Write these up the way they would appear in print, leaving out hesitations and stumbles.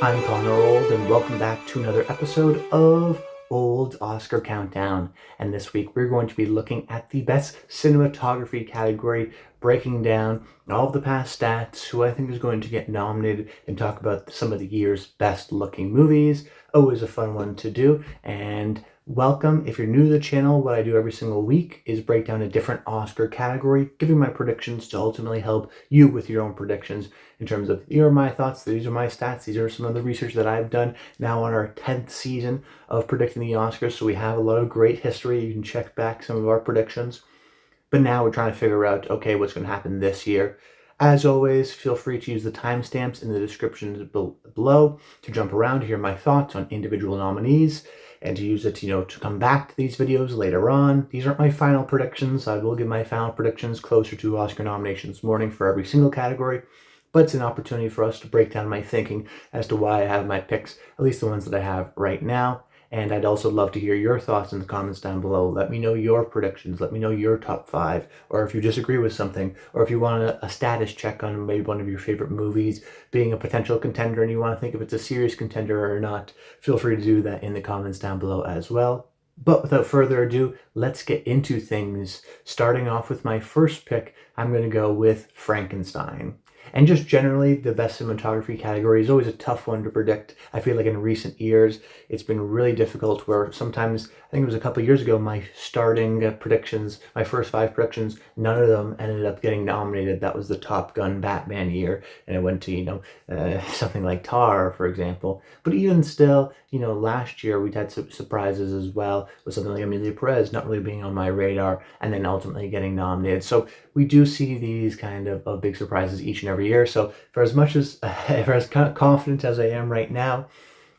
I'm Connor Old, and welcome back to another episode of Old's Oscar Countdown. And this week we're going to be looking at the best cinematography category, breaking down all of the past stats, who I think is going to get nominated, and talk about some of the year's best looking movies. Always a fun one to do. And welcome. If you're new to the channel, what I do every single week is break down a different Oscar category, giving my predictions to ultimately help you with your own predictions in terms of, here are my thoughts, these are my stats, these are some of the research that I've done now on our 10th season of predicting the Oscars. So we have a lot of great history. You can check back some of our predictions. But now we're trying to figure out, okay, what's going to happen this year. As always, feel free to use the timestamps in the description below to jump around to hear my thoughts on individual nominees and to use it, to come back to these videos later on. These aren't my final predictions. I will give my final predictions closer to Oscar nominations morning for every single category, but it's an opportunity for us to break down my thinking as to why I have my picks, at least the ones that I have right now. And I'd also love to hear your thoughts in the comments down below. Let me know your predictions. Let me know your top 5. Or if you disagree with something. Or if you want a status check on maybe one of your favorite movies being a potential contender and you want to think if it's a serious contender or not, feel free to do that in the comments down below as well. But without further ado, let's get into things. Starting off with my first pick, I'm going to go with Frankenstein. And just generally, the best cinematography category is always a tough one to predict. I feel like in recent years, it's been really difficult where sometimes, I think it was a couple of years ago, my starting predictions, my first 5 predictions, none of them ended up getting nominated. That was the Top Gun Batman year. And it went to, something like Tar, for example. But even still, last year we'd had some surprises as well with something like Emilia Perez not really being on my radar and then ultimately getting nominated. So we do see these kind of big surprises each and every year. So for as much as, for as confident as I am right now,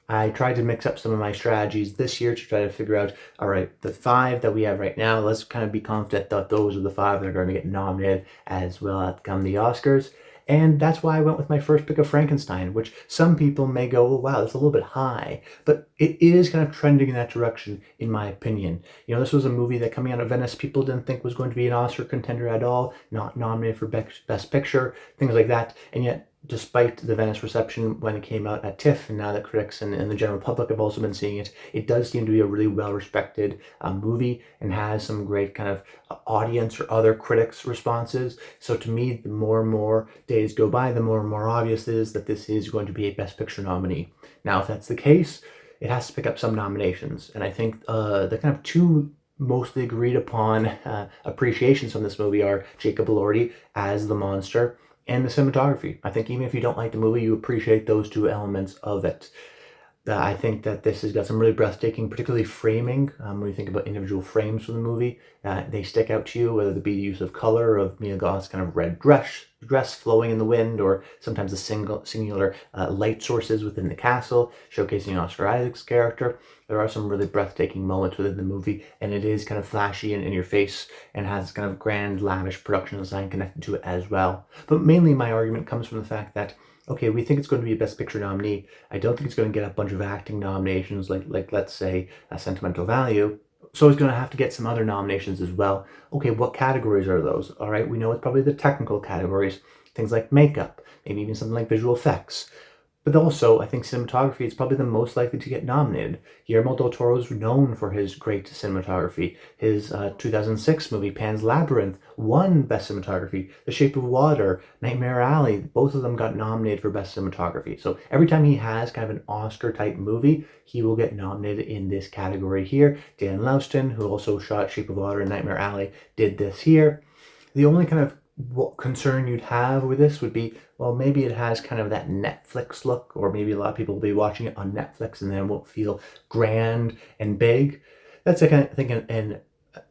I tried to mix up some of my strategies this year to try to figure out, all right, the 5 that we have right now, let's kind of be confident that those are the 5 that are going to get nominated as well at come the Oscars. And that's why I went with my first pick of Frankenstein, which some people may go, oh, wow, that's a little bit high. But it is kind of trending in that direction, in my opinion. This was a movie that coming out of Venice, people didn't think was going to be an Oscar contender at all, not nominated for Best Picture, things like that. And yet, despite the Venice reception when it came out at TIFF, and now that critics and the general public have also been seeing it, it does seem to be a really well-respected movie and has some great kind of audience or other critics' responses. So to me, the more and more days go by, the more and more obvious it is that this is going to be a Best Picture nominee. Now, if that's the case, it has to pick up some nominations. And I think the kind of 2 mostly agreed upon appreciations from this movie are Jacob Elordi as the monster and the cinematography. I think even if you don't like the movie, you appreciate those 2 elements of it. I think that this has got some really breathtaking, particularly framing. When you think about individual frames from the movie, they stick out to you, whether it be the use of color of Mia Goth's kind of red dress flowing in the wind, or sometimes the singular light sources within the castle, showcasing Oscar Isaac's character. There are some really breathtaking moments within the movie, and it is kind of flashy and in your face, and has kind of grand, lavish production design connected to it as well. But mainly my argument comes from the fact that, okay, we think it's going to be a Best Picture nominee. I don't think it's going to get a bunch of acting nominations like let's say, a Sentimental Value. So it's going to have to get some other nominations as well. Okay, what categories are those? All right, we know it's probably the technical categories, things like makeup, maybe even something like visual effects. But also, I think cinematography is probably the most likely to get nominated. Guillermo del Toro is known for his great cinematography. His 2006 movie, Pan's Labyrinth, won Best Cinematography. The Shape of Water, Nightmare Alley, both of them got nominated for Best Cinematography. So every time he has kind of an Oscar-type movie, he will get nominated in this category here. Dan Laustin, who also shot Shape of Water and Nightmare Alley, did this here. The only kind of what concern you'd have with this would be, well, maybe it has kind of that Netflix look, or maybe a lot of people will be watching it on Netflix and then it won't feel grand and big. That's I think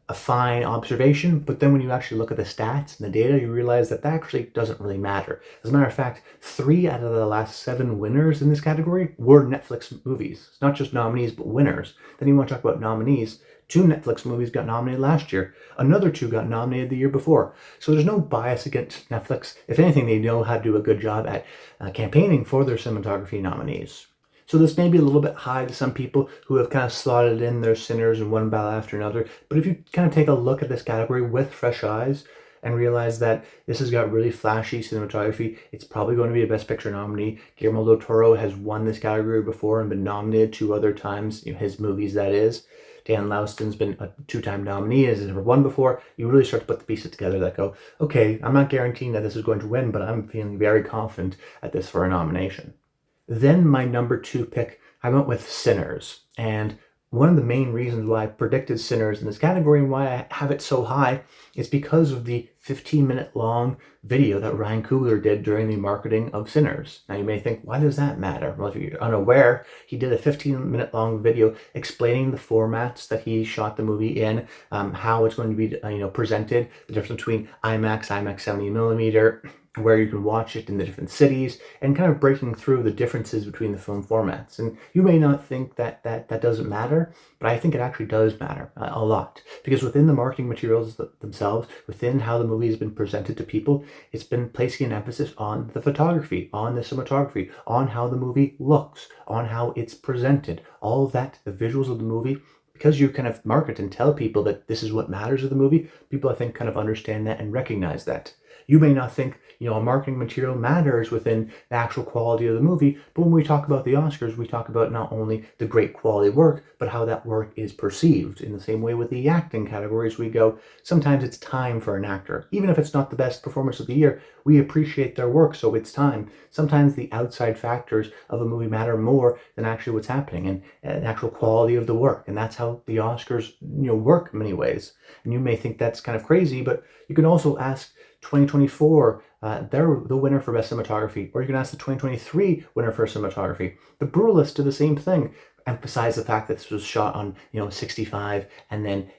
a fine observation, but then when you actually look at the stats and the data, you realize that actually doesn't really matter. As a matter of fact, 3 out of the last 7 winners in this category were Netflix movies. It's not just nominees, but winners. Then you want to talk about nominees. 2 Netflix movies got nominated last year. Another 2 got nominated the year before. So there's no bias against Netflix. If anything, they know how to do a good job at campaigning for their cinematography nominees. So this may be a little bit high to some people who have kind of slotted in their sinners in one battle after another. But if you kind of take a look at this category with fresh eyes, and realize that this has got really flashy cinematography. It's probably going to be a Best Picture nominee. Guillermo del Toro has won this category before and been nominated 2 other times, his movies that is. Dan Lauston's been a 2-time nominee, has never won before. You really start to put the pieces together that go, okay, I'm not guaranteeing that this is going to win, but I'm feeling very confident at this for a nomination. Then my number 2 pick, I went with Sinners. And one of the main reasons why I predicted Sinners in this category and why I have it so high is because of the 15-minute long video that Ryan Coogler did during the marketing of Sinners. Now you may think, why does that matter? Well, if you're unaware, he did a 15-minute long video explaining the formats that he shot the movie in, how it's going to be presented, the difference between IMAX 70 millimeter, where you can watch it in the different cities, and kind of breaking through the differences between the film formats. And you may not think that doesn't matter, but I think it actually does matter a lot, because within the marketing materials themselves, within how the movie has been presented to people, it's been placing an emphasis on the photography, on the cinematography, on how the movie looks, on how it's presented, all of that, the visuals of the movie. Because you kind of market and tell people that this is what matters of the movie, people I think kind of understand that and recognize that. You may not think, a marketing material matters within the actual quality of the movie, but when we talk about the Oscars, we talk about not only the great quality work, but how that work is perceived. In the same way with the acting categories, we go, sometimes it's time for an actor. Even if it's not the best performance of the year, we appreciate their work, so it's time. Sometimes the outside factors of a movie matter more than actually what's happening and actual quality of the work. And that's how the Oscars, work in many ways. And you may think that's kind of crazy, but you can also ask 2024, they're the winner for Best Cinematography, or you can ask the 2023 winner for Cinematography. The Brutalists did the same thing. Emphasize the fact that this was shot on 65 and then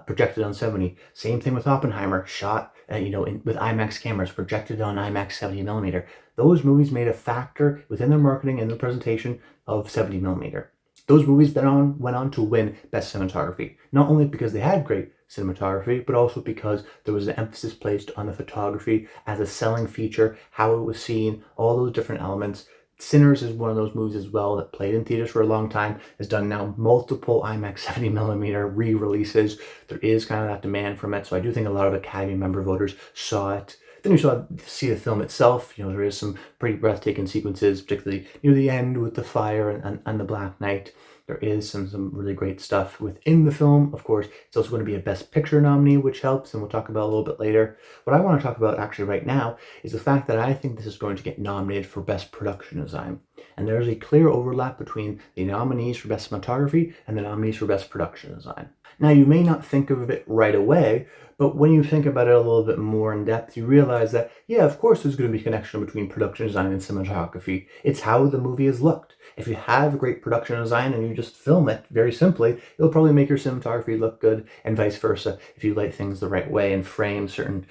projected on 70. Same thing with Oppenheimer, shot with IMAX cameras, projected on IMAX 70 millimeter. Those movies made a factor within their marketing and the presentation of 70 millimeter. Those movies then went on to win Best Cinematography, not only because they had great cinematography, but also because there was an emphasis placed on the photography as a selling feature, how it was seen, all those different elements. Sinners is one of those movies as well that played in theaters for a long time, has done now multiple IMAX 70 millimeter re-releases. There is kind of that demand from it, so I do think a lot of Academy member voters saw it. Then you see the film itself. There is some pretty breathtaking sequences, particularly near the end with the fire and the Black Knight. There is some really great stuff within the film. Of course, it's also going to be a Best Picture nominee, which helps, and we'll talk about a little bit later. What I want to talk about actually right now is the fact that I think this is going to get nominated for Best Production Design. And there's a clear overlap between the nominees for Best Cinematography and the nominees for Best Production Design. Now, you may not think of it right away, but when you think about it a little bit more in depth, you realize that, yeah, of course there's going to be a connection between production design and cinematography. It's how the movie is looked. If you have great production design and you just film it very simply, it'll probably make your cinematography look good, and vice versa. If you light things the right way and frame certain,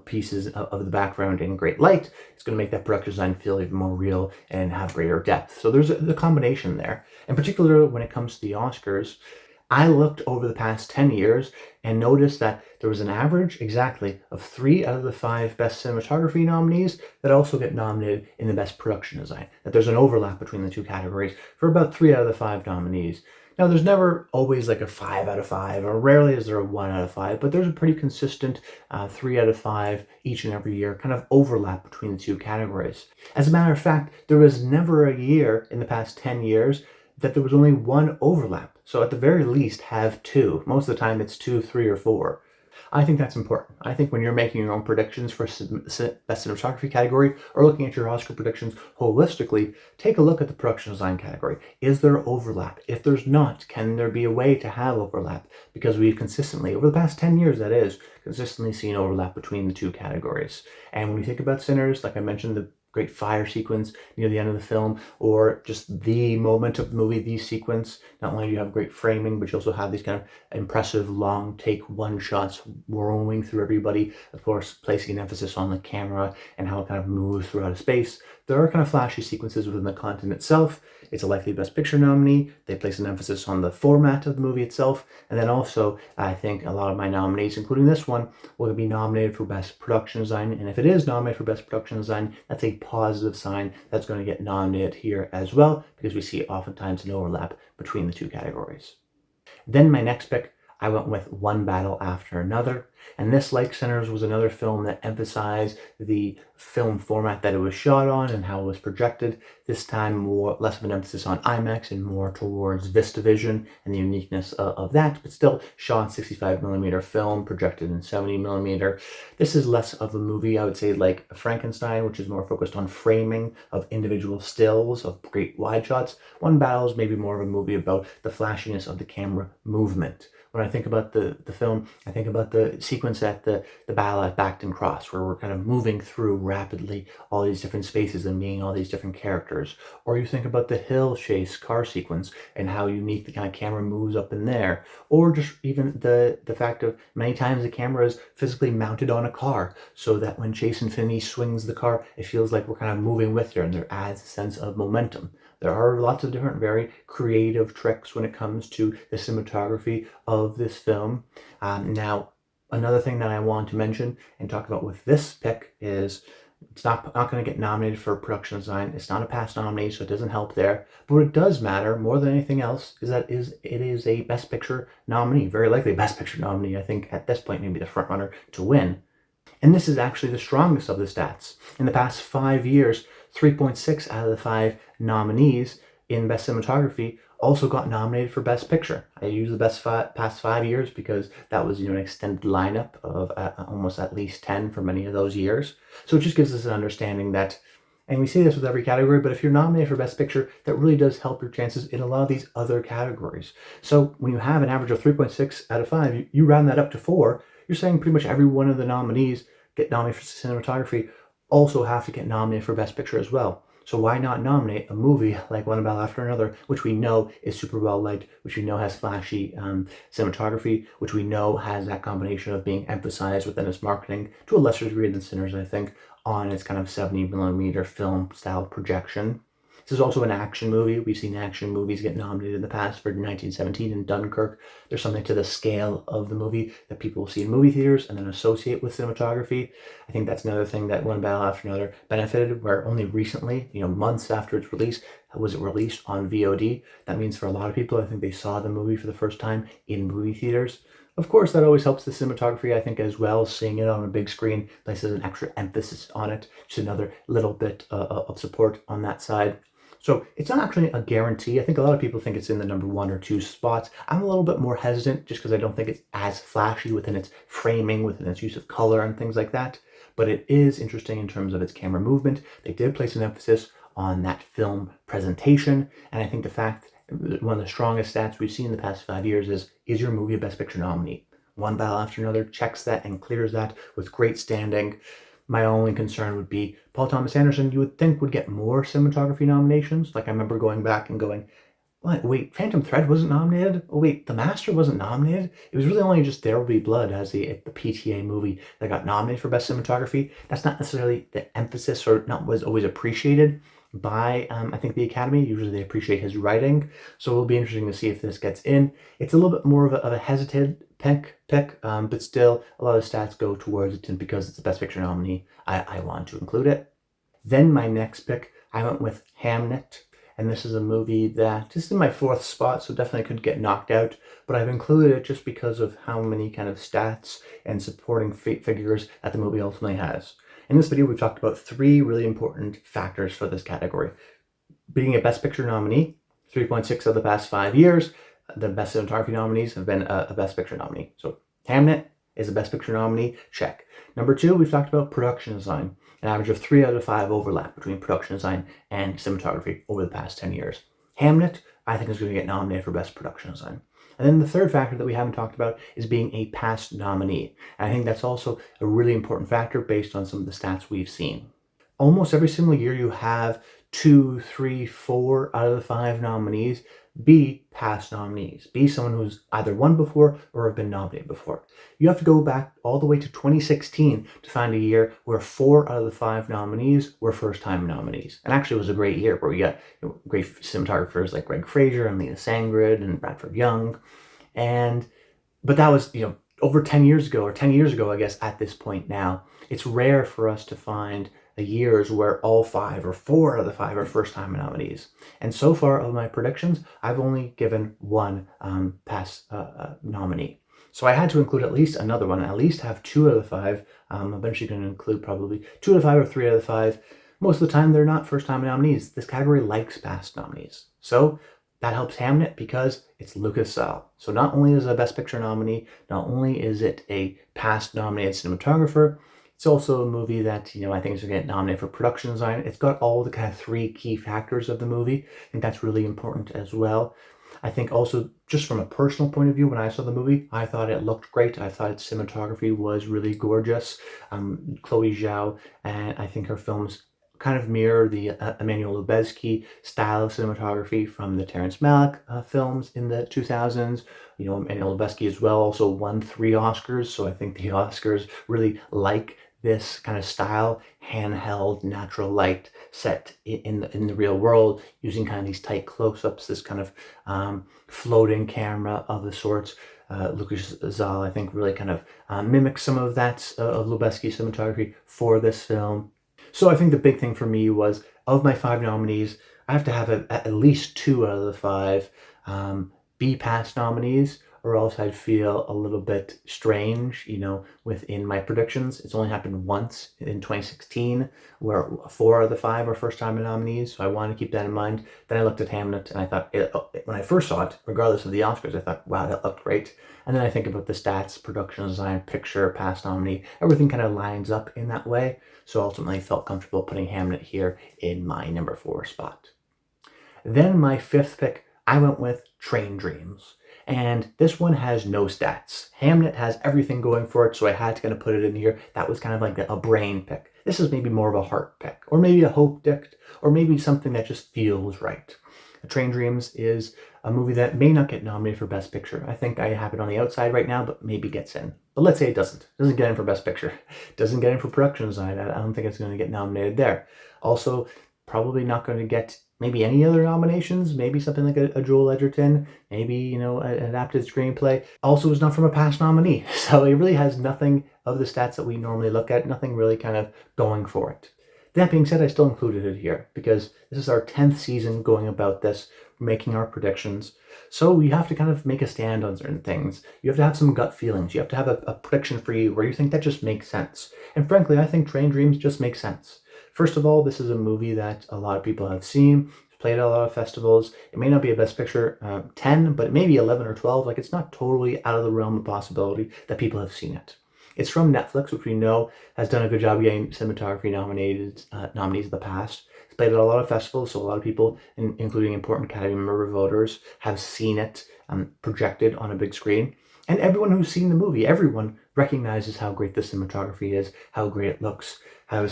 pieces of the background in great light, it's going to make that production design feel even more real and have greater depth. So there's the combination there. In particular, when it comes to the Oscars, I looked over the past 10 years and noticed that there was an average exactly of 3 out of the 5 Best Cinematography nominees that also get nominated in the Best Production Design. That there's an overlap between the two categories for about 3 out of the 5 nominees. Now, there's never always like a 5 out of 5, or rarely is there a 1 out of 5, but there's a pretty consistent 3 out of 5 each and every year kind of overlap between the two categories. As a matter of fact, there was never a year in the past 10 years that there was only 1 overlap. So at the very least, have 2. Most of the time, it's 2, 3, or 4. I think that's important. I think when you're making your own predictions for Best Cinematography category, or looking at your Oscar predictions holistically, take a look at the production design category. Is there overlap? If there's not, can there be a way to have overlap? Because we've consistently, over the past 10 years that is, consistently seen overlap between the two categories. And when you think about Sinners, like I mentioned, the great fire sequence near the end of the film, or just the moment of the movie, the sequence. Not only do you have great framing, but you also have these kind of impressive long take one shots roaming through everybody, of course placing an emphasis on the camera and how it kind of moves throughout space. There are kind of flashy sequences within the content itself. It's a likely Best Picture nominee. They place an emphasis on the format of the movie itself. And then also, I think a lot of my nominees, including this one, will be nominated for Best Production Design. And if it is nominated for Best Production Design, that's a positive sign that's going to get nominated here as well, because we see oftentimes an overlap between the two categories. Then my next pick, I went with One Battle After Another. And this, like Sinners, was another film that emphasized the film format that it was shot on and how it was projected. This time, less of an emphasis on IMAX and more towards VistaVision and the uniqueness of that, but still shot 65mm film, projected in 70mm. This is less of a movie, I would say, like Frankenstein, which is more focused on framing of individual stills of great wide shots. One Battle is maybe more of a movie about the flashiness of the camera movement. When I think about the film, I think about the sequence at the battle at Bacton Cross, where we're kind of moving through rapidly all these different spaces and meeting all these different characters. Or you think about the hill chase car sequence and how unique the kind of camera moves up in there. Or just even the fact of many times the camera is physically mounted on a car, so that when Chase Infinity swings the car, it feels like we're kind of moving with her, and there adds a sense of momentum. There are lots of different very creative tricks when it comes to the cinematography of this film. Now, another thing that I want to mention and talk about with this pick is it's not going to get nominated for production design. It's not a past nominee, so it doesn't help there. But what it does matter more than anything else is that it is a Best Picture nominee, very likely a Best Picture nominee. I think at this point maybe the front runner to win. And this is actually the strongest of the stats. In the past 5 years, 3.6 out of the 5 nominees in Best Cinematography also got nominated for Best Picture. I use the past 5 years because that was an extended lineup of almost at least 10 for many of those years. So it just gives us an understanding that, and we see this with every category, but if you're nominated for Best Picture, that really does help your chances in a lot of these other categories. So when you have an average of 3.6 out of 5, you round that up to 4, you're saying pretty much every one of the nominees get nominated for cinematography also have to get nominated for Best Picture as well. So why not nominate a movie like One Battle After Another, which we know is super well liked, which we know has flashy cinematography, which we know has that combination of being emphasized within its marketing to a lesser degree than Sinners, I think, on its kind of 70mm film style projection. This is also an action movie. We've seen action movies get nominated in the past. For 1917 in Dunkirk, there's something to the scale of the movie that people will see in movie theaters and then associate with cinematography. I think that's another thing that One Battle After Another benefited, where only recently, months after its release, was it released on VOD. That means for a lot of people, I think they saw the movie for the first time in movie theaters. Of course, that always helps the cinematography, I think, as well. Seeing it on a big screen places an extra emphasis on it. Just another little bit of support on that side. So it's not actually a guarantee. I think a lot of people think it's in the number 1 or 2 spots. I'm a little bit more hesitant just because I don't think it's as flashy within its framing, within its use of color and things like that. But it is interesting in terms of its camera movement. They did place an emphasis on that film presentation. And I think the fact, one of the strongest stats we've seen in the past 5 years is your movie a Best Picture nominee? One Battle After Another checks that and clears that with great standing. My only concern would be Paul Thomas Anderson, you would think would get more cinematography nominations. Like I remember going back and going, what? Wait, Phantom Thread wasn't nominated? Oh wait, The Master wasn't nominated? It was really only just There Will Be Blood as the PTA movie that got nominated for Best Cinematography. That's not necessarily the emphasis, or not was always appreciated by, I think, the Academy. Usually they appreciate his writing. So it'll be interesting to see if this gets in. It's a little bit more of a hesitant pick, but still a lot of stats go towards it, and because it's the Best Picture nominee, I want to include it. Then my next pick, I went with Hamnet, and this is a movie that is in my 4th spot, so definitely could get knocked out, but I've included it just because of how many kind of stats and supporting figures that the movie ultimately has. In this video, we've talked about 3 really important factors for this category. Being a Best Picture nominee, 3.6 of the past 5 years, the Best Cinematography nominees have been a Best Picture nominee. So Hamnet is a Best Picture nominee, check. Number 2, we've talked about production design. An average of 3 out of 5 overlap between production design and cinematography over the past 10 years. Hamnet, I think, is going to get nominated for Best Production Design. And then the third factor that we haven't talked about is being a past nominee. And I think that's also a really important factor based on some of the stats we've seen. Almost every single year you have 2, 3, 4 out of the 5 nominees be past nominees, be someone who's either won before or have been nominated before. You have to go back all the way to 2016 to find a year where 4 out of the 5 nominees were first-time nominees. And actually it was a great year where we got great cinematographers like Greg Fraser and Lena Sangrid and Bradford Young. But that was, over 10 years ago, or 10 years ago, I guess, at this point now. It's rare for us to find years where all 5 or 4 out of the 5 are first-time nominees. And so far of my predictions, I've only given 1 past nominee. So I had to include at least another one, at least have 2 out of the 5. I'm eventually going to include probably 2 out of 5 or 3 out of 5. Most of the time, they're not first-time nominees. This category likes past nominees. So that helps Hamnet because it's Lucas style. So not only is it a Best Picture nominee, not only is it a past nominated cinematographer, it's also a movie that, I think is going to get nominated for production design. It's got all the kind of 3 key factors of the movie. I think that's really important as well. I think also, just from a personal point of view, when I saw the movie, I thought it looked great. I thought its cinematography was really gorgeous. Chloe Zhao, and I think her films kind of mirror the Emmanuel Lubezki style of cinematography from the Terrence Malick films in the 2000s. Emmanuel Lubezki as well also won 3 Oscars, so I think the Oscars really like this kind of style, handheld, natural light set in the real world, using kind of these tight close-ups, this kind of floating camera of the sorts. Lucas Zal, I think, really kind of mimics some of that of Lubezki's cinematography for this film. So I think the big thing for me was, of my 5 nominees, I have to have at least 2 out of the 5 be past nominees, or else I'd feel a little bit strange, within my predictions. It's only happened once in 2016, where 4 of the 5 were first-time nominees, so I wanted to keep that in mind. Then I looked at Hamnet, and I thought, when I first saw it, regardless of the Oscars, I thought, wow, that looked great. And then I think about the stats, production design, picture, past nominee, everything kind of lines up in that way. So ultimately felt comfortable putting Hamnet here in my number 4 spot. Then my 5th pick, I went with Train Dreams. And this one has no stats. Hamnet has everything going for it, so I had to kind of put it in here. That was kind of like a brain pick. This is maybe more of a heart pick, or maybe a hope pick, or maybe something that just feels right. Train Dreams is a movie that may not get nominated for Best Picture. I think I have it on the outside right now, but maybe gets in. But let's say it doesn't. It doesn't get in for Best Picture. It doesn't get in for production design. I don't think it's going to get nominated there. Also, probably not going to get maybe any other nominations, maybe something like a Joel Edgerton, maybe, an adapted screenplay. Also is not from a past nominee. So it really has nothing of the stats that we normally look at, nothing really kind of going for it. That being said, I still included it here because this is our 10th season going about this, making our predictions. So you have to kind of make a stand on certain things. You have to have some gut feelings. You have to have a prediction for you where you think that just makes sense. And frankly, I think Train Dreams just makes sense. First of all, this is a movie that a lot of people have seen. It's played at a lot of festivals. It may not be a Best Picture 10, but maybe 11 or 12. Like, it's not totally out of the realm of possibility that people have seen it. It's from Netflix, which we know has done a good job getting cinematography nominees in the past. It's played at a lot of festivals, so a lot of people, including important Academy member voters, have seen it projected on a big screen. And everyone who's seen the movie, everyone recognizes how great the cinematography is, how great it looks, how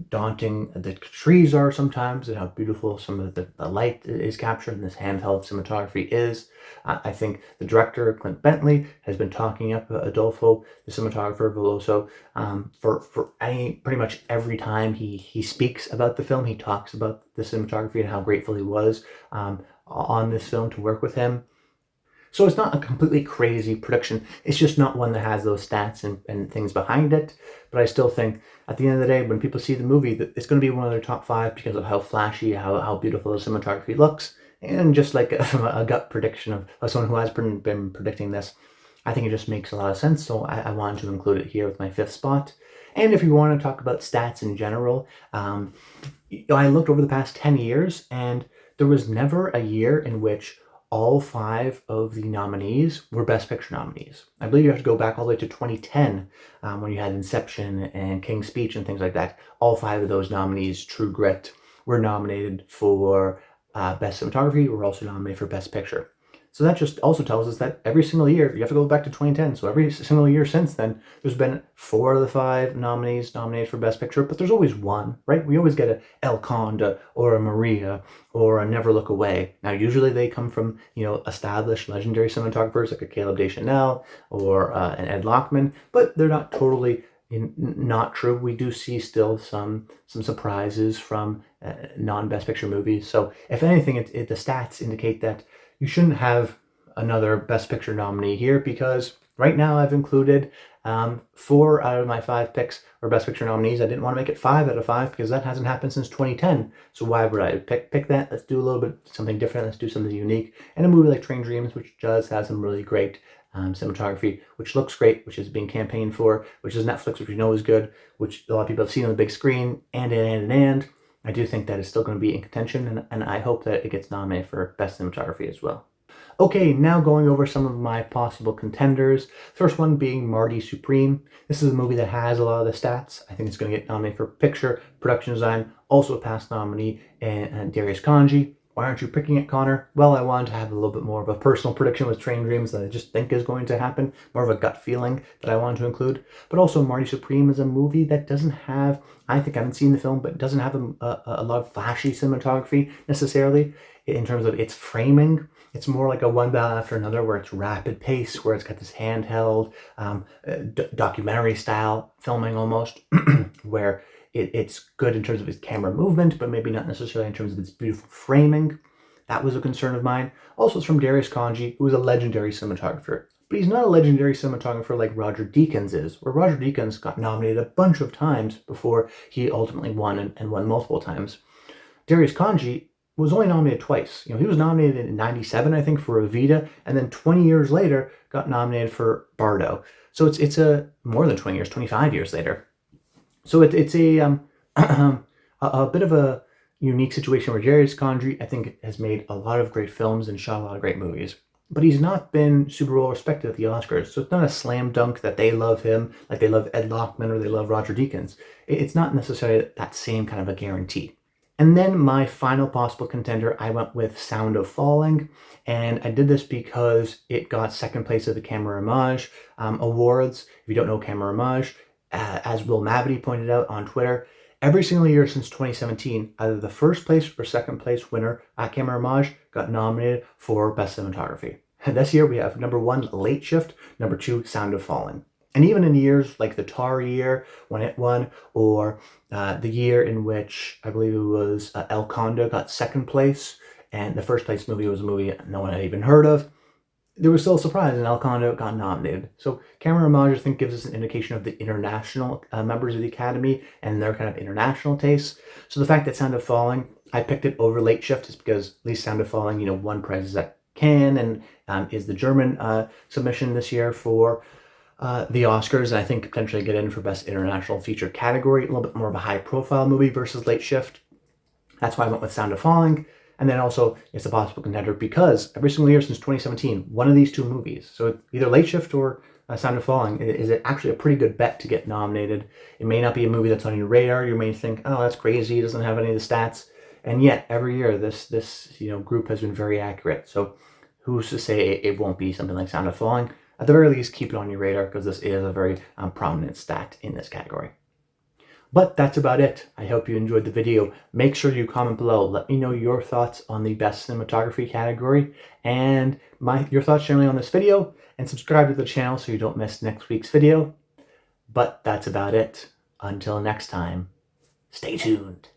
daunting the trees are sometimes, and how beautiful some of the light is captured in this handheld cinematography is. I think the director, Clint Bentley, has been talking up Adolfo, the cinematographer, Veloso, for pretty much every time he speaks about the film. He talks about the cinematography and how grateful he was on this film to work with him. So it's not a completely crazy production. It's just not one that has those stats and things behind it. But I still think at the end of the day, when people see the movie, that it's going to be one of their top 5 because of how flashy, how beautiful the cinematography looks. And just like from a gut prediction of someone who has been predicting this, I think it just makes a lot of sense. So I wanted to include it here with my 5th spot. And if you want to talk about stats in general, I looked over the past 10 years and there was never a year in which all 5 of the nominees were Best Picture nominees. I believe you have to go back all the way to 2010 when you had Inception and King's Speech and things like that. All 5 of those nominees, True Grit, were nominated for Best Cinematography, were also nominated for Best Picture. So that just also tells us that every single year, you have to go back to 2010, so every single year since then, there's been 4 of the 5 nominees nominated for Best Picture, but there's always one, right? We always get a El Conde or a Maria or a Never Look Away. Now, usually they come from, established legendary cinematographers like a Caleb Deschanel or an Ed Lachman, but they're not totally not true. We do see still some surprises from non-Best Picture movies. So if anything, the stats indicate that you shouldn't have another Best Picture nominee here because Right now I've included 4 out of my 5 picks for Best Picture nominees. I didn't want to make it 5 out of 5 because that hasn't happened since 2010. So why would I pick that? Let's do a little bit something different. Let's do something unique. And a movie like Train Dreams, which does have some really great cinematography, which looks great, which is being campaigned for, which is Netflix, which we know is good, which a lot of people have seen on the big screen, and. I do think that is still going to be in contention, and I hope that it gets nominated for Best Cinematography as well. Okay, now going over some of my possible contenders. First one being Marty Supreme. This is a movie that has a lot of the stats. I think it's going to get nominated for picture, production design, also a past nominee, and Darius Kanji. Why aren't you picking it, Connor? Well, I wanted to have a little bit more of a personal prediction with Train Dreams that I just think is going to happen, more of a gut feeling that I wanted to include. But also Marty Supreme is a movie that doesn't have, I think I haven't seen the film, but it doesn't have a lot of flashy cinematography necessarily in terms of its framing. It's more like a one battle after another where it's rapid pace, where it's got this handheld documentary style filming almost, where it's good in terms of its camera movement, but maybe not necessarily in terms of its beautiful framing. That was a concern of mine. Also, it's from Darius Kanji, who is a legendary cinematographer. But he's not a legendary cinematographer like Roger Deakins is, where Roger Deakins got nominated a bunch of times before he ultimately won and won multiple times. Darius Kanji was only nominated twice. He was nominated in 97, I think, for Evita, and then 20 years later got nominated for Bardo. So it's a more than 20 years, 25 years later. So it's a bit of a unique situation where Darius Kanji, I think, has made a lot of great films and shot a lot of great movies. But he's not been super well respected at the Oscars. So it's not a slam dunk that they love him like they love Ed Lockman or they love Roger Deakins. It's not necessarily that same kind of a guarantee. And then my final possible contender, I went with Sound of Falling. And I did this because it got second place at the Camera Image Awards. If you don't know Camera Image, as Will Mavity pointed out on Twitter, every single year since 2017, either the first place or second place winner at Camera Image got nominated for Best Cinematography. And this year we have number 1, Late Shift, number 2, Sound of Falling. And even in years like the Tar year when it won, or the year in which I believe it was El Condo got second place, and the first place movie was a movie no one had even heard of, there was still a surprise, and El Condo got nominated. So Camera Image, I think, gives us an indication of the international members of the Academy and their kind of international tastes. So the fact that Sound of Falling, I picked it over Late Shift is because at least Sound of Falling, won prizes at Cannes and is the German submission this year for the Oscars, and I think potentially get in for Best International Feature category, a little bit more of a high-profile movie versus Late Shift. That's why I went with Sound of Falling. And then also, it's a possible contender because every single year since 2017, one of these two movies, so either Late Shift or Sound of Falling, is actually a pretty good bet to get nominated. It may not be a movie that's on your radar. You may think, oh, that's crazy, it doesn't have any of the stats. And yet, every year, this group has been very accurate. So who's to say it won't be something like Sound of Falling? At the very least, keep it on your radar because this is a very prominent stat in this category. But that's about it. I hope you enjoyed the video. Make sure you comment below. Let me know your thoughts on the Best Cinematography category and your thoughts generally on this video, and subscribe to the channel so you don't miss next week's video. But that's about it. Until next time, stay tuned.